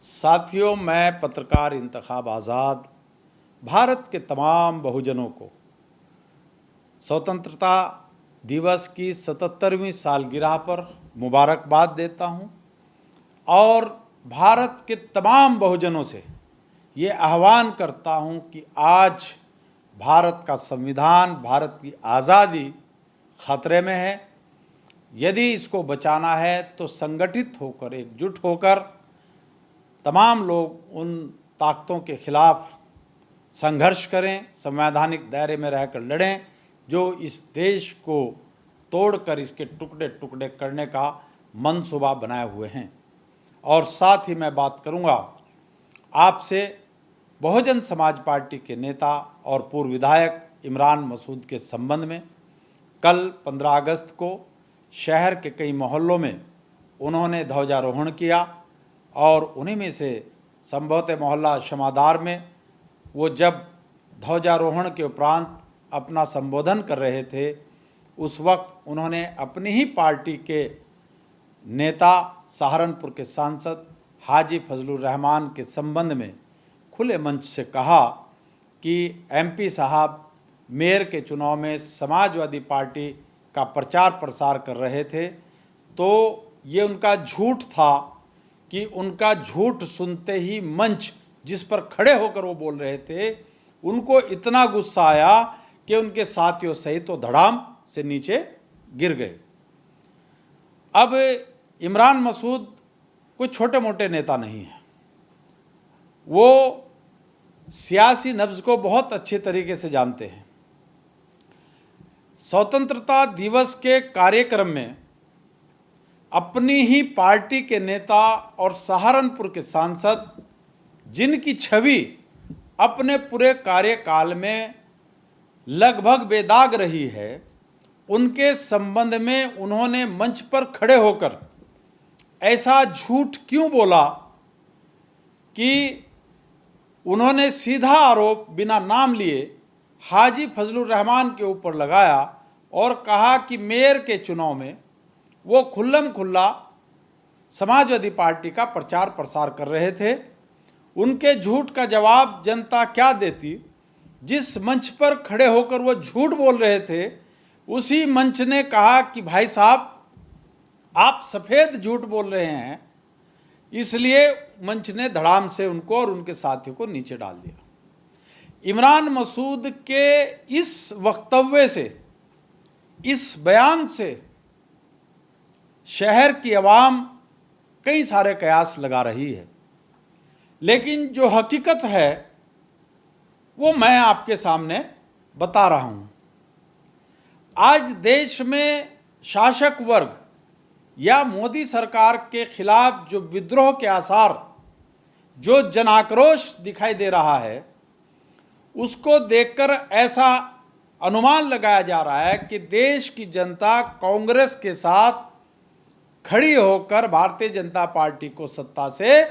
साथियों, मैं पत्रकार इंतखाब आज़ाद भारत के तमाम बहुजनों को स्वतंत्रता दिवस की 77वीं सालगिरह पर मुबारकबाद देता हूं और भारत के तमाम बहुजनों से ये आह्वान करता हूं कि आज भारत का संविधान, भारत की आज़ादी खतरे में है। यदि इसको बचाना है तो संगठित होकर, एकजुट होकर तमाम लोग उन ताकतों के खिलाफ संघर्ष करें, संवैधानिक दायरे में रहकर लड़ें जो इस देश को तोड़कर इसके टुकड़े टुकड़े करने का मंसूबा बनाए हुए हैं। और साथ ही मैं बात करूंगा आपसे बहुजन समाज पार्टी के नेता और पूर्व विधायक इमरान मसूद के संबंध में। कल 15 अगस्त को शहर के कई मोहल्लों में उन्होंने ध्वजारोहण किया और उन्हीं में से संभवतः मोहल्ला शमादार में वो जब ध्वजारोहण के उपरांत अपना संबोधन कर रहे थे, उस वक्त उन्होंने अपनी ही पार्टी के नेता, सहारनपुर के सांसद हाजी फजलुर रहमान के संबंध में खुले मंच से कहा कि एमपी साहब मेयर के चुनाव में समाजवादी पार्टी का प्रचार प्रसार कर रहे थे, तो ये उनका झूठ था कि उनका झूठ सुनते ही मंच जिस पर खड़े होकर वो बोल रहे थे, उनको इतना गुस्सा आया कि उनके साथियों सहित वो धड़ाम से नीचे गिर गए। अब इमरान मसूद कोई छोटे मोटे नेता नहीं है, वो सियासी नब्ज को बहुत अच्छे तरीके से जानते हैं। स्वतंत्रता दिवस के कार्यक्रम में अपनी ही पार्टी के नेता और सहारनपुर के सांसद, जिनकी छवि अपने पूरे कार्यकाल में लगभग बेदाग रही है, उनके संबंध में उन्होंने मंच पर खड़े होकर ऐसा झूठ क्यों बोला कि उन्होंने सीधा आरोप बिना नाम लिए हाजी फजलुर रहमान के ऊपर लगाया और कहा कि मेयर के चुनाव में वो खुल्लम खुल्ला समाजवादी पार्टी का प्रचार प्रसार कर रहे थे। उनके झूठ का जवाब जनता क्या देती? जिस मंच पर खड़े होकर वो झूठ बोल रहे थे, उसी मंच ने कहा कि भाई साहब, आप सफ़ेद झूठ बोल रहे हैं, इसलिए मंच ने धड़ाम से उनको और उनके साथियों को नीचे डाल दिया। इमरान मसूद के इस वक्तव्य से, इस बयान से शहर की आवाम कई सारे कयास लगा रही है, लेकिन जो हकीकत है वो मैं आपके सामने बता रहा हूं। आज देश में शासक वर्ग या मोदी सरकार के खिलाफ जो विद्रोह के आसार, जो जन आक्रोश दिखाई दे रहा है, उसको देखकर ऐसा अनुमान लगाया जा रहा है कि देश की जनता कांग्रेस के साथ खड़ी होकर भारतीय जनता पार्टी को सत्ता से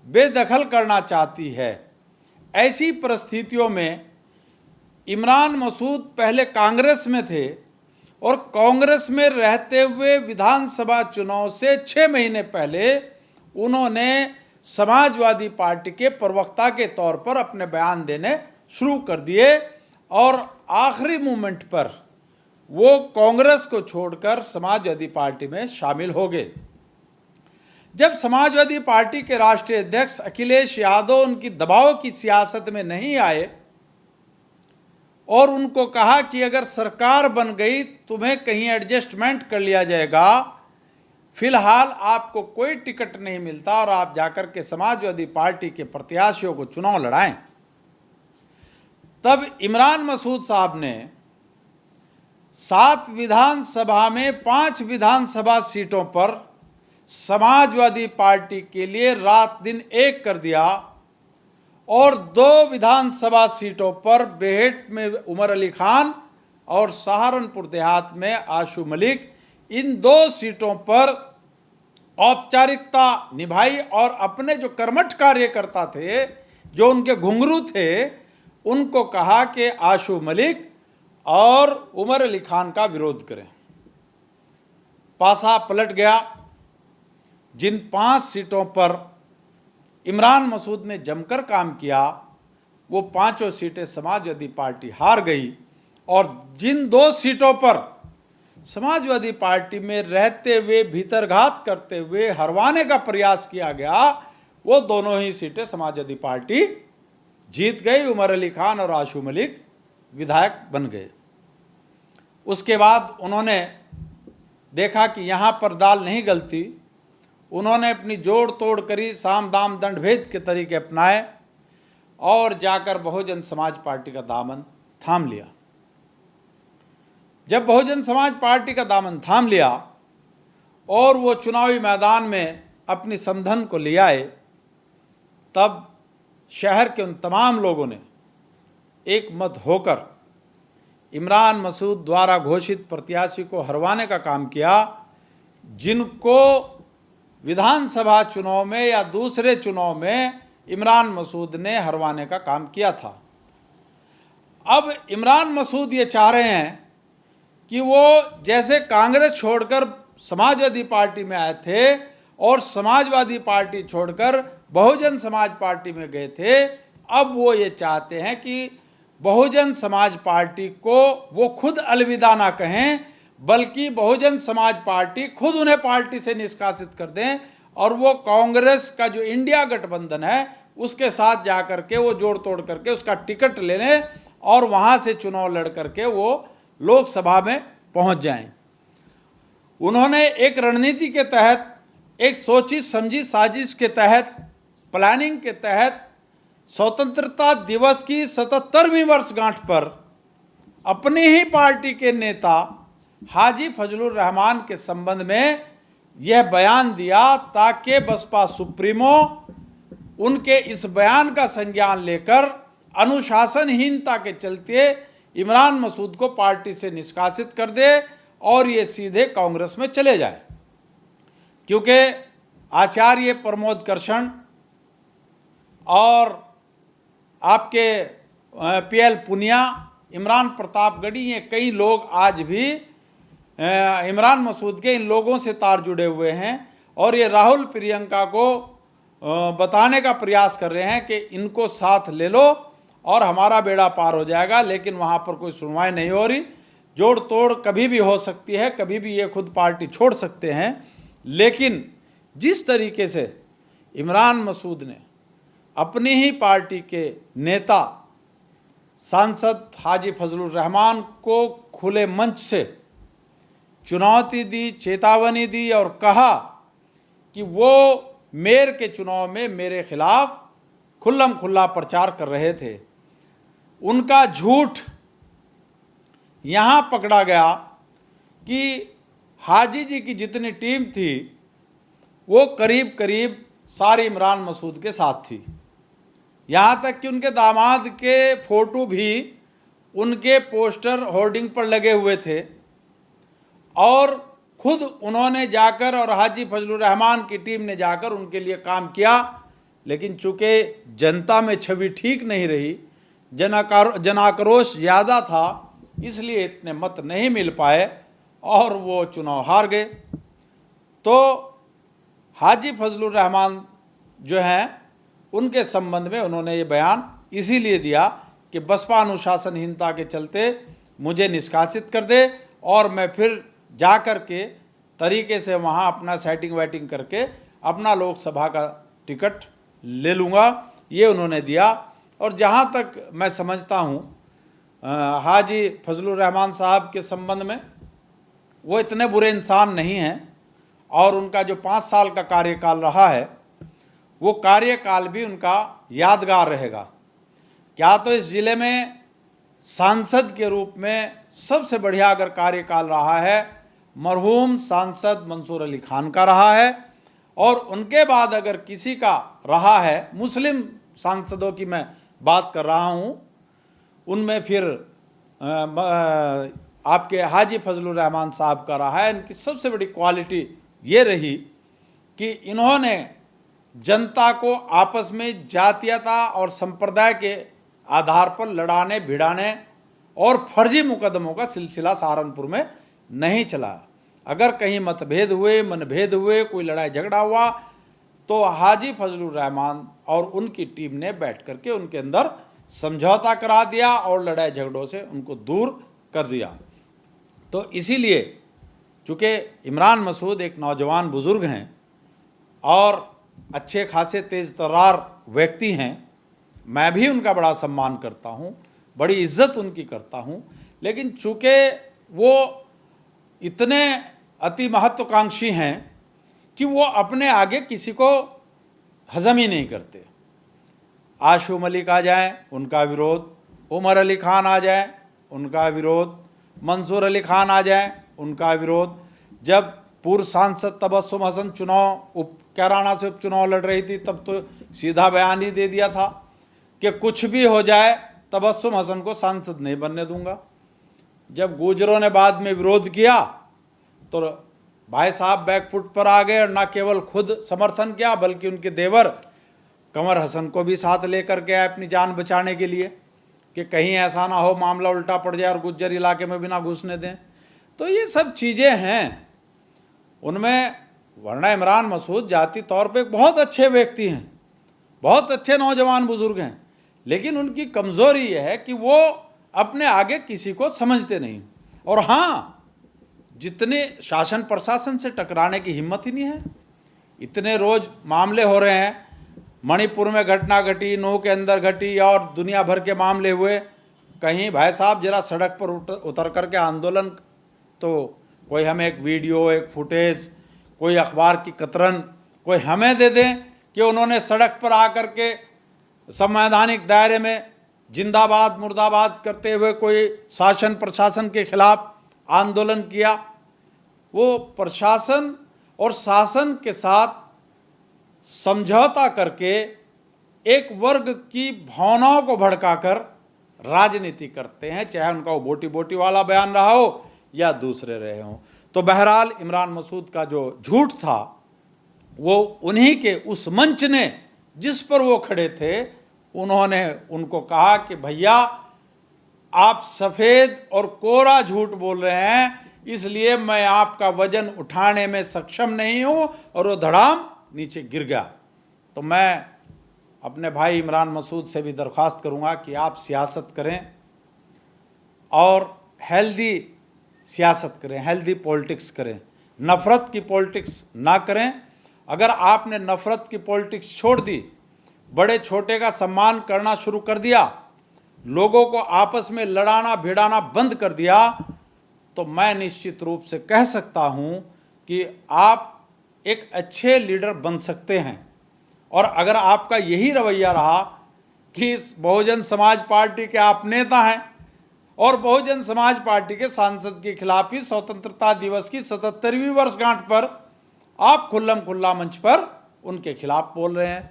बेदखल करना चाहती है। ऐसी परिस्थितियों में इमरान मसूद पहले कांग्रेस में थे और कांग्रेस में रहते हुए विधानसभा चुनाव से 6 महीने पहले उन्होंने समाजवादी पार्टी के प्रवक्ता के तौर पर अपने बयान देने शुरू कर दिए और आखिरी मोमेंट पर वो कांग्रेस को छोड़कर समाजवादी पार्टी में शामिल हो गए। जब समाजवादी पार्टी के राष्ट्रीय अध्यक्ष अखिलेश यादव उनकी दबाव की सियासत में नहीं आए और उनको कहा कि अगर सरकार बन गई तुम्हें कहीं एडजस्टमेंट कर लिया जाएगा, फिलहाल आपको कोई टिकट नहीं मिलता और आप जाकर के समाजवादी पार्टी के प्रत्याशियों को चुनाव लड़ाएं, तब इमरान मसूद साहब ने 7 विधानसभा में 5 विधानसभा सीटों पर समाजवादी पार्टी के लिए रात दिन एक कर दिया और 2 विधानसभा सीटों पर बेहट में उमर अली खान और सहारनपुर देहात में आशू मलिक, इन 2 सीटों पर औपचारिकता निभाई और अपने जो कर्मठ कार्यकर्ता थे, जो उनके घुंघरू थे, उनको कहा कि आशू मलिक और उमर अली खान का विरोध करें। पासा पलट गया। जिन 5 सीटों पर इमरान मसूद ने जमकर काम किया। वो पांचों सीटें समाजवादी पार्टी हार गई और जिन 2 सीटों पर समाजवादी पार्टी में रहते हुए भीतरघात करते हुए हरवाने का प्रयास किया गया, वो दोनों ही सीटें समाजवादी पार्टी जीत गई। उमर अली खान और आशू मलिक विधायक बन गए। उसके बाद उन्होंने देखा कि यहाँ पर दाल नहीं गलती। उन्होंने अपनी जोड़ तोड़ करी, साम दाम दंड भेद के तरीके अपनाए और जाकर बहुजन समाज पार्टी का दामन थाम लिया। जब बहुजन समाज पार्टी का दामन थाम लिया और वो चुनावी मैदान में अपनी समधन को ले आए, तब शहर के उन तमाम लोगों ने एक मत होकर इमरान मसूद द्वारा घोषित प्रत्याशी को हरवाने का काम किया, जिनको विधानसभा चुनाव में या दूसरे चुनाव में इमरान मसूद ने हरवाने का काम किया था। अब इमरान मसूद ये चाह रहे हैं कि वो जैसे कांग्रेस छोड़कर समाजवादी पार्टी में आए थे और समाजवादी पार्टी छोड़कर बहुजन समाज पार्टी में गए थे, अब वो ये चाहते हैं कि बहुजन समाज पार्टी को वो खुद अलविदा ना कहें, बल्कि बहुजन समाज पार्टी खुद उन्हें पार्टी से निष्कासित कर दें और वो कांग्रेस का जो इंडिया गठबंधन है उसके साथ जाकर के वो जोड़ तोड़ करके उसका टिकट ले लें और वहाँ से चुनाव लड़ करके वो लोकसभा में पहुँच जाएं। उन्होंने एक रणनीति के तहत, एक सोची समझी साजिश के तहत, प्लानिंग के तहत स्वतंत्रता दिवस की 77वीं वर्षगांठ पर अपनी ही पार्टी के नेता हाजी फजलुर रहमान के संबंध में यह बयान दिया ताकि बसपा सुप्रीमो उनके इस बयान का संज्ञान लेकर अनुशासनहीनता के चलते इमरान मसूद को पार्टी से निष्कासित कर दे और ये सीधे कांग्रेस में चले जाए। क्योंकि आचार्य प्रमोद कृष्ण और आपके पीएल पुनिया, इमरान प्रतापगढ़ी, ये कई लोग आज भी इमरान मसूद के इन लोगों से तार जुड़े हुए हैं और ये राहुल प्रियंका को बताने का प्रयास कर रहे हैं कि इनको साथ ले लो और हमारा बेड़ा पार हो जाएगा। लेकिन वहाँ पर कोई सुनवाई नहीं हो रही। जोड़ तोड़ कभी भी हो सकती है, कभी भी ये खुद पार्टी छोड़ सकते हैं। लेकिन जिस तरीके से इमरान मसूद ने अपनी ही पार्टी के नेता सांसद हाजी फजलुर रहमान को खुले मंच से चुनौती दी, चेतावनी दी और कहा कि वो मेयर के चुनाव में मेरे खिलाफ खुल्लम खुल्ला प्रचार कर रहे थे, उनका झूठ यहाँ पकड़ा गया कि हाजी जी की जितनी टीम थी वो करीब करीब सारी इमरान मसूद के साथ थी। यहाँ तक कि उनके दामाद के फोटो भी उनके पोस्टर होर्डिंग पर लगे हुए थे और खुद उन्होंने जाकर और हाजी फजलुर रहमान की टीम ने जाकर उनके लिए काम किया। लेकिन चूँकि जनता में छवि ठीक नहीं रही, जनाक्रोश ज़्यादा था, इसलिए इतने मत नहीं मिल पाए और वो चुनाव हार गए। तो हाजी फजलुर रहमान जो हैं उनके संबंध में उन्होंने ये बयान इसीलिए दिया कि बसपा अनुशासनहीनता के चलते मुझे निष्कासित कर दे और मैं फिर जा कर के तरीके से वहाँ अपना सेटिंग वेटिंग करके अपना लोकसभा का टिकट ले लूँगा, ये उन्होंने दिया। और जहाँ तक मैं समझता हूँ हाजी फजलुर रहमान साहब के संबंध में, वो इतने बुरे इंसान नहीं हैं और उनका जो 5 साल का कार्यकाल रहा है वो कार्यकाल भी उनका यादगार रहेगा। क्या तो इस ज़िले में सांसद के रूप में सबसे बढ़िया अगर कार्यकाल रहा है मरहूम सांसद मंसूर अली खान का रहा है, और उनके बाद अगर किसी का रहा है, मुस्लिम सांसदों की मैं बात कर रहा हूँ, उनमें फिर आपके हाजी फजलुर रहमान साहब का रहा है। इनकी सबसे बड़ी क्वालिटी ये रही कि इन्होंने जनता को आपस में जातीयता और संप्रदाय के आधार पर लड़ाने भिड़ाने और फर्जी मुकदमों का सिलसिला सहारनपुर में नहीं चला। अगर कहीं मतभेद हुए, मनभेद हुए, कोई लड़ाई झगड़ा हुआ, तो हाजी फजलुर रहमान और उनकी टीम ने बैठ करके उनके अंदर समझौता करा दिया और लड़ाई झगड़ों से उनको दूर कर दिया। तो इसीलिए चूँकि इमरान मसूद एक नौजवान बुज़ुर्ग हैं और अच्छे खासे तेज़ तर्रार व्यक्ति हैं, मैं भी उनका बड़ा सम्मान करता हूँ, बड़ी इज्जत उनकी करता हूँ, लेकिन चूँकि वो इतने अति महत्वाकांक्षी हैं कि वो अपने आगे किसी को हजम ही नहीं करते। आशू मलिक आ जाएं, उनका विरोध, उमर अली खान आ जाएं, उनका विरोध, मंसूर अली खान आ जाएं, उनका विरोध। जब पूर्व सांसद तबस्सुम हसन कैराना से उपचुनाव लड़ रही थी तब तो सीधा बयान ही दे दिया था कि कुछ भी हो जाए तबस्सुम हसन को सांसद नहीं बनने दूंगा। जब गुजरों ने बाद में विरोध किया तो भाई साहब बैकफुट पर आ गए और न केवल खुद समर्थन किया बल्कि उनके देवर कमर हसन को भी साथ लेकर के आए अपनी जान बचाने के लिए कि कहीं ऐसा ना हो मामला उल्टा पड़ जाए और गुज्जर इलाके में भी ना घुसने दें। तो ये सब चीज़ें हैं उनमें, वरना इमरान मसूद जाती तौर पे बहुत अच्छे व्यक्ति हैं, बहुत अच्छे नौजवान बुजुर्ग हैं, लेकिन उनकी कमज़ोरी यह है कि वो अपने आगे किसी को समझते नहीं। और हाँ, जितने शासन प्रशासन से टकराने की हिम्मत ही नहीं है। इतने रोज़ मामले हो रहे हैं, मणिपुर में घटना घटी, नूह के अंदर घटी और दुनिया भर के मामले हुए। कहीं भाई साहब जरा सड़क पर उतर करके आंदोलन, तो कोई हमें एक वीडियो, एक फुटेज, कोई अखबार की कतरन कोई हमें दे दें कि उन्होंने सड़क पर आकर के संवैधानिक दायरे में जिंदाबाद मुर्दाबाद करते हुए कोई शासन प्रशासन के खिलाफ आंदोलन किया। वो प्रशासन और शासन के साथ समझौता करके एक वर्ग की भावनाओं को भड़काकर राजनीति करते हैं, चाहे उनका वो बोटी बोटी वाला बयान रहा हो या दूसरे रहे हों। तो बहरहाल इमरान मसूद का जो झूठ था वो उन्हीं के उस मंच ने जिस पर वो खड़े थे, उन्होंने उनको कहा कि भैया आप सफ़ेद और कोरा झूठ बोल रहे हैं, इसलिए मैं आपका वजन उठाने में सक्षम नहीं हूं, और वो धड़ाम नीचे गिर गया। तो मैं अपने भाई इमरान मसूद से भी दरख्वास्त करूंगा कि आप सियासत करें और हेल्दी सियासत करें, हेल्दी पॉलिटिक्स करें, नफ़रत की पॉलिटिक्स ना करें। अगर आपने नफ़रत की पॉलिटिक्स छोड़ दी, बड़े छोटे का सम्मान करना शुरू कर दिया, लोगों को आपस में लड़ाना भिड़ाना बंद कर दिया, तो मैं निश्चित रूप से कह सकता हूं कि आप एक अच्छे लीडर बन सकते हैं। और अगर आपका यही रवैया रहा कि बहुजन समाज पार्टी के आप नेता हैं और बहुजन समाज पार्टी के सांसद के खिलाफ ही स्वतंत्रता दिवस की 77वीं वर्षगांठ पर आप खुल्लम खुल्ला मंच पर उनके खिलाफ बोल रहे हैं,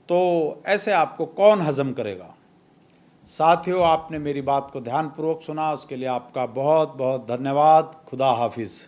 तो ऐसे आपको कौन हजम करेगा। साथियों, आपने मेरी बात को ध्यानपूर्वक सुना, उसके लिए आपका बहुत बहुत धन्यवाद। खुदा हाफिज़।